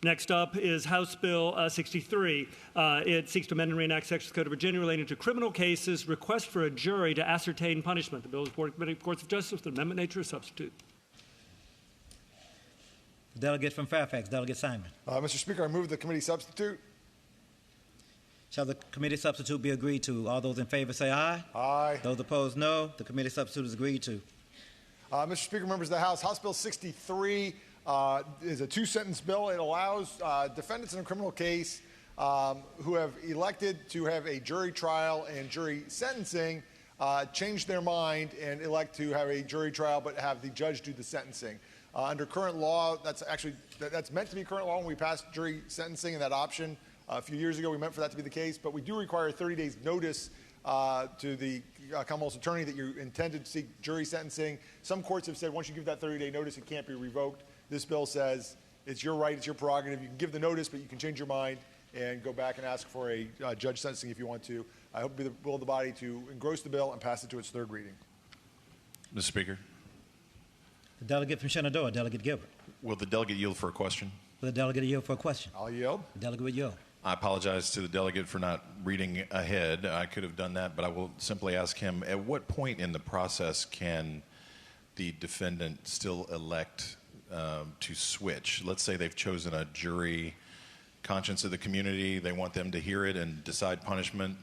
Next up is House Bill 63. It seeks to amend and reenact sections of the Code of Virginia relating to criminal cases, request for a jury to ascertain punishment. The bill is before the Committee of Courts of Justice with an amendment nature of substitute. Delegate from Fairfax, Delegate Simon. Mr. Speaker, I move the committee substitute. Shall the committee substitute be agreed to? All those in favor say aye. Aye. Those opposed, no. The committee substitute is agreed to. Mr. Speaker, members of the House, House Bill 63 is a two-sentence bill. It allows defendants in a criminal case who have elected to have a jury trial and jury sentencing change their mind and elect to have a jury trial but have the judge do the sentencing. Under current law, that's meant to be current law when we passed jury sentencing and that option. A few years ago, we meant for that to be the case, but we do require 30 days notice to the Commonwealth's attorney that you intended to seek jury sentencing. Some courts have said once you give that 30-day notice, it can't be revoked. This bill says it's your right, it's your prerogative. You can give the notice, but you can change your mind and go back and ask for a judge sentencing if you want to. I hope it will be the will of the body to engross the bill and pass it to its third reading. Mr. Speaker. The delegate from Shenandoah, Delegate Gilbert. Will the delegate yield for a question? Will the delegate yield for a question? I'll yield. The delegate will yield. I apologize to the delegate for not reading ahead. I could have done that, but I will simply ask him, at what point in the process can the defendant still elect to switch? Let's say they've chosen a jury, conscience of the community, they want them to hear it and decide punishment.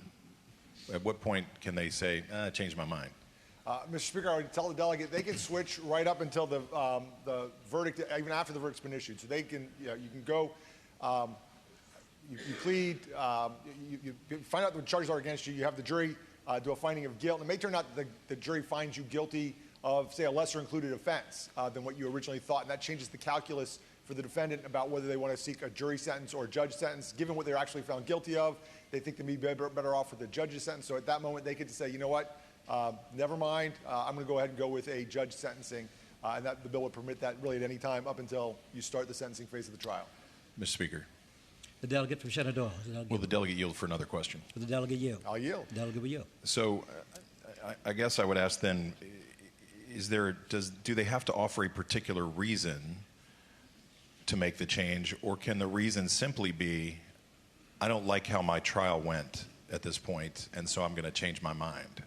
At what point can they say, I changed my mind? Mr. Speaker, I would tell the delegate they can switch right up until the verdict, even after the verdict's been issued. So they can, you can go, you plead, you find out what charges are against you. You have the jury do a finding of guilt. And it may turn out that the jury finds you guilty of, say, a lesser included offense than what you originally thought, and that changes the calculus for the defendant about whether they want to seek a jury sentence or a judge sentence. Given what they're actually found guilty of, they think they'd be better off with the judge's sentence. So at that moment, they get to say, you know what? Never mind, I'm going to go ahead and go with a judge sentencing, and the bill would permit that really at any time up until you start the sentencing phase of the trial. Mr. Speaker. The delegate from Shenandoah. Will the delegate yield for another question? Will the delegate yield? I'll yield. The delegate will yield. So I guess I would ask then, do they have to offer a particular reason to make the change, or can the reason simply be, I don't like how my trial went at this point, and so I'm going to change my mind?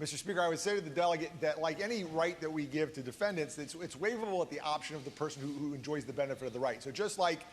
Mr. Speaker, I would say to the delegate that, like any right that we give to defendants, it's waivable at the option of the person who enjoys the benefit of the right. So just like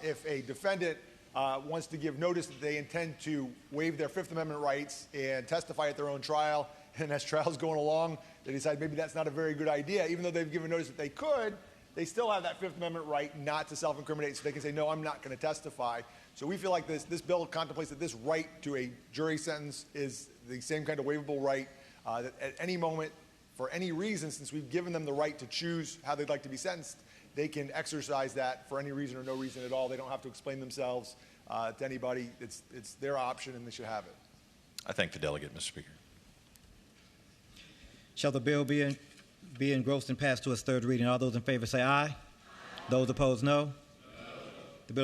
if a defendant wants to give notice that they intend to waive their Fifth Amendment rights and testify at their own trial, and as trial's going along, they decide maybe that's not a very good idea, even though they've given notice that they could, they still have that Fifth Amendment right not to self-incriminate, so they can say, no, I'm not going to testify. So we feel like this bill contemplates that this right to a jury sentence is the same kind of waivable right that at any moment, for any reason, since we've given them the right to choose how they'd like to be sentenced, they can exercise that for any reason or no reason at all. They don't have to explain themselves to anybody. It's their option, and they should have it. I thank the delegate, Mr. Speaker. Shall the bill be engrossed and passed to its third reading? All those in favor say aye. Those opposed, no.